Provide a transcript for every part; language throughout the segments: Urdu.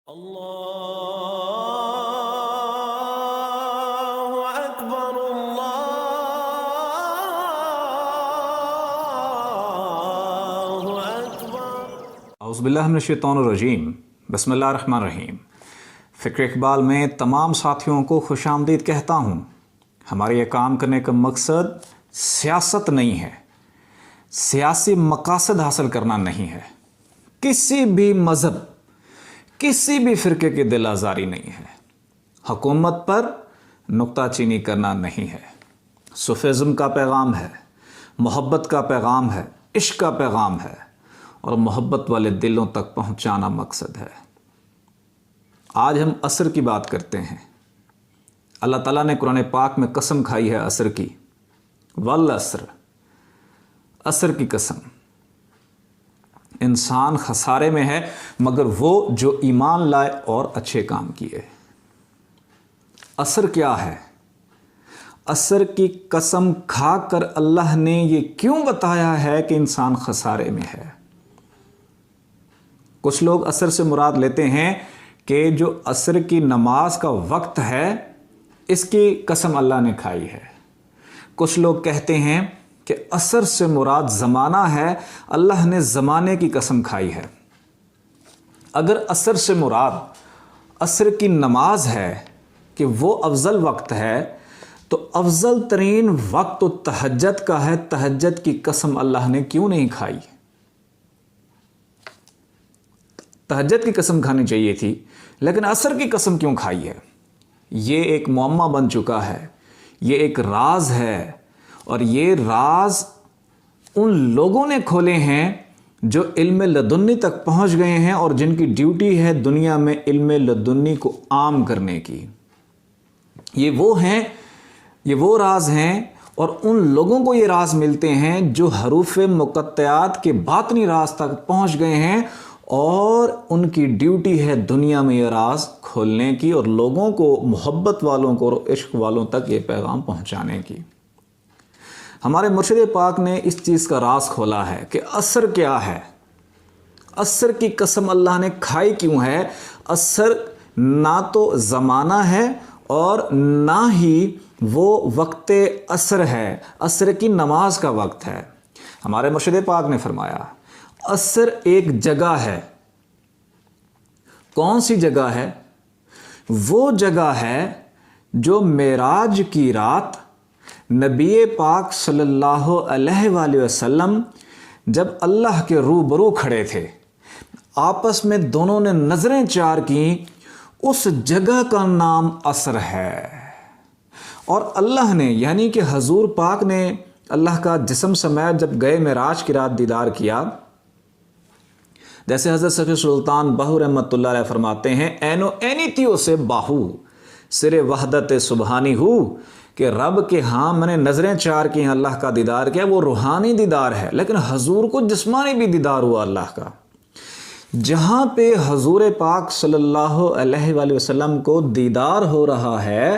اللہ اکبر اللہ اکبر۔ اعوذ باللہ من الشیطان الرجیم، بسم اللہ الرحمن الرحیم۔ فکر اقبال میں تمام ساتھیوں کو خوش آمدید کہتا ہوں۔ ہمارے یہ کام کرنے کا مقصد سیاست نہیں ہے، سیاسی مقاصد حاصل کرنا نہیں ہے، کسی بھی مذہب کسی بھی فرقے کی دل آزاری نہیں ہے، حکومت پر نکتہ چینی کرنا نہیں ہے۔ صوفیزم کا پیغام ہے، محبت کا پیغام ہے، عشق کا پیغام ہے، اور محبت والے دلوں تک پہنچانا مقصد ہے۔ آج ہم عصر کی بات کرتے ہیں۔ اللہ تعالیٰ نے قرآن پاک میں قسم کھائی ہے عصر کی، والعصر، عصر کی قسم۔ انسان خسارے میں ہے مگر وہ جو ایمان لائے اور اچھے کام کیے۔ عصر کیا ہے؟ عصر کی قسم کھا کر اللہ نے یہ کیوں بتایا ہے کہ انسان خسارے میں ہے؟ کچھ لوگ عصر سے مراد لیتے ہیں کہ جو عصر کی نماز کا وقت ہے اس کی قسم اللہ نے کھائی ہے۔ کچھ لوگ کہتے ہیں کہ عصر سے مراد زمانہ ہے، اللہ نے زمانے کی قسم کھائی ہے۔ اگر عصر سے مراد عصر کی نماز ہے کہ وہ افضل وقت ہے تو افضل ترین وقت تو تہجد کا ہے، تہجد کی قسم اللہ نے کیوں نہیں کھائی؟ تہجد کی قسم کھانی چاہیے تھی، لیکن عصر کی قسم کیوں کھائی ہے؟ یہ ایک معمہ بن چکا ہے، یہ ایک راز ہے، اور یہ راز ان لوگوں نے کھولے ہیں جو علم لدنی تک پہنچ گئے ہیں اور جن کی ڈیوٹی ہے دنیا میں علم لدنی کو عام کرنے کی۔ یہ وہ راز ہیں، اور ان لوگوں کو یہ راز ملتے ہیں جو حروف مقطعات کے باطنی راز تک پہنچ گئے ہیں، اور ان کی ڈیوٹی ہے دنیا میں یہ راز کھولنے کی اور لوگوں کو، محبت والوں کو اور عشق والوں تک یہ پیغام پہنچانے کی۔ ہمارے مرشد پاک نے اس چیز کا راز کھولا ہے کہ عصر کیا ہے، عصر کی قسم اللہ نے کھائی کیوں ہے۔ عصر نہ تو زمانہ ہے اور نہ ہی وہ وقت عصر ہے، عصر کی نماز کا وقت ہے۔ ہمارے مرشد پاک نے فرمایا عصر ایک جگہ ہے۔ کون سی جگہ ہے؟ وہ جگہ ہے جو معراج کی رات نبی پاک صلی اللہ علیہ وآلہ وسلم جب اللہ کے روبرو کھڑے تھے، آپس میں دونوں نے نظریں چار کیں، اس جگہ کا نام عصر ہے۔ اور اللہ نے، یعنی کہ حضور پاک نے اللہ کا جسم سمیت جب گئے معراج کی رات دیدار کیا، جیسے حضرت صفی سلطان باہو رحمۃ اللہ علیہ فرماتے ہیں، اینو اینی تیو سے باہو سر وحدت سبحانی ہو، کہ رب کے ہاں میں نے نظریں چار کی ہیں، اللہ کا دیدار کیا، وہ روحانی دیدار ہے، لیکن حضور کو جسمانی بھی دیدار ہوا اللہ کا۔ جہاں پہ حضور پاک صلی اللہ علیہ وآلہ وسلم کو دیدار ہو رہا ہے،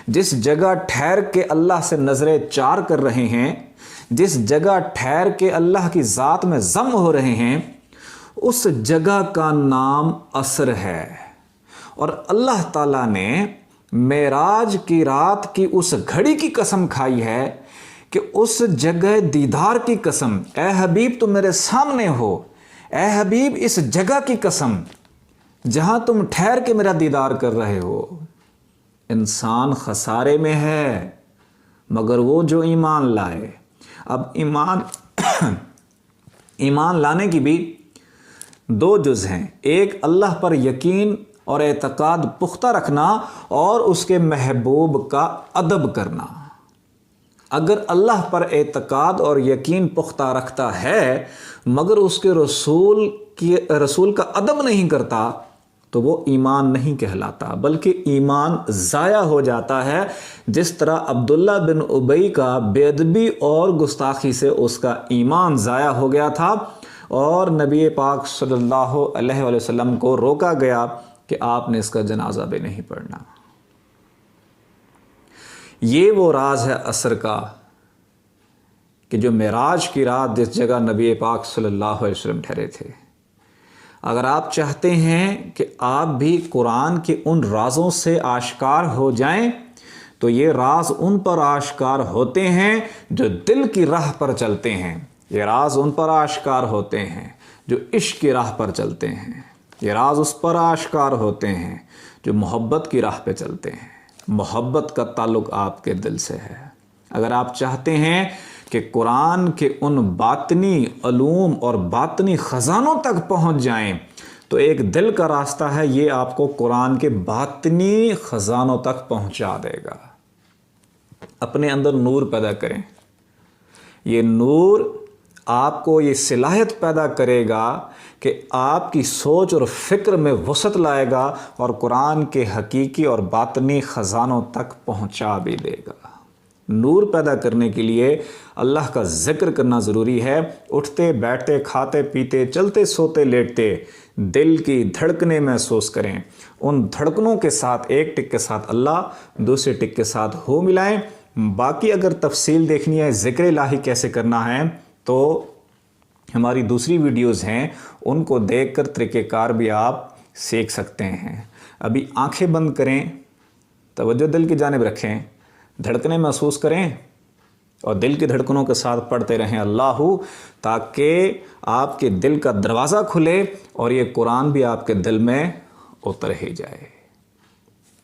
جس جگہ ٹھہر کے اللہ سے نظریں چار کر رہے ہیں، جس جگہ ٹھہر کے اللہ کی ذات میں ضم ہو رہے ہیں، اس جگہ کا نام عصر ہے۔ اور اللہ تعالیٰ نے معراج کی رات کی اس گھڑی کی قسم کھائی ہے کہ اس جگہ دیدار کی قسم، اے حبیب تم میرے سامنے ہو، اے حبیب اس جگہ کی قسم جہاں تم ٹھہر کے میرا دیدار کر رہے ہو۔ انسان خسارے میں ہے مگر وہ جو ایمان لائے۔ اب ایمان لانے کی بھی دو جز ہیں، ایک اللہ پر یقین اور اعتقاد پختہ رکھنا، اور اس کے محبوب کا ادب کرنا۔ اگر اللہ پر اعتقاد اور یقین پختہ رکھتا ہے مگر اس کے رسول کا ادب نہیں کرتا تو وہ ایمان نہیں کہلاتا، بلکہ ایمان ضائع ہو جاتا ہے، جس طرح عبداللہ بن ابی کا بے ادبی اور گستاخی سے اس کا ایمان ضائع ہو گیا تھا، اور نبی پاک صلی اللہ علیہ وآلہ وسلم کو روکا گیا کہ آپ نے اس کا جنازہ بھی نہیں پڑھنا۔ یہ وہ راز ہے عصر کا کہ جو معراج کی رات جس جگہ نبی پاک صلی اللہ علیہ وسلم ٹھہرے تھے، اگر آپ چاہتے ہیں کہ آپ بھی قرآن کے ان رازوں سے آشکار ہو جائیں تو یہ راز ان پر آشکار ہوتے ہیں جو دل کی راہ پر چلتے ہیں. یہ راز ان پر آشکار ہوتے ہیں جو عشق کی راہ پر چلتے ہیں. یہ راز اس پر آشکار ہوتے ہیں جو محبت کی راہ پہ چلتے ہیں. محبت کا تعلق آپ کے دل سے ہے. اگر آپ چاہتے ہیں کہ قرآن کے ان باطنی علوم اور باطنی خزانوں تک پہنچ جائیں تو ایک دل کا راستہ ہے، یہ آپ کو قرآن کے باطنی خزانوں تک پہنچا دے گا. اپنے اندر نور پیدا کریں. یہ نور آپ کو یہ صلاحیت پیدا کرے گا کہ آپ کی سوچ اور فکر میں وسعت لائے گا اور قرآن کے حقیقی اور باطنی خزانوں تک پہنچا بھی دے گا. نور پیدا کرنے کے لیے اللہ کا ذکر کرنا ضروری ہے. اٹھتے بیٹھتے کھاتے پیتے چلتے سوتے لیٹتے دل کی دھڑکنیں محسوس کریں. ان دھڑکنوں کے ساتھ ایک ٹک کے ساتھ اللہ، دوسرے ٹک کے ساتھ ہو ملائیں. باقی اگر تفصیل دیکھنی ہے ذکر الہی کیسے کرنا ہے تو ہماری دوسری ویڈیوز ہیں، ان کو دیکھ کر طریقہ کار بھی آپ سیکھ سکتے ہیں. ابھی آنکھیں بند کریں، توجہ دل کی جانب رکھیں، دھڑکنیں محسوس کریں اور دل کی دھڑکنوں کے ساتھ پڑھتے رہیں اللہ، تاکہ آپ کے دل کا دروازہ کھلے اور یہ قرآن بھی آپ کے دل میں اتر ہی جائے.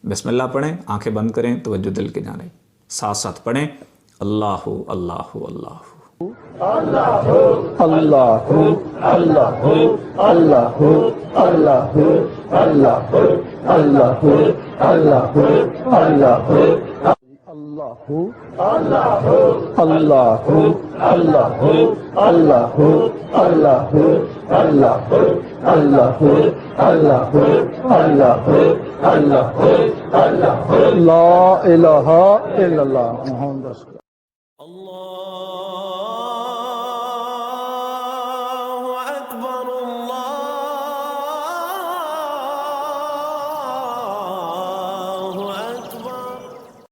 بسم اللہ پڑھیں، آنکھیں بند کریں، توجہ دل کی جانب، ساتھ ساتھ پڑھیں اللہ اللہ اللہ. اللہ اللہ اللہ اللہ اللہ اللہ اللہ اللہ اللہ اللہ اللہ اللہ اللہ اللہ اللہ اللہ اللہ اللہ اللہ لا الہ الا اللہ محمد رسول اللہ. اللہ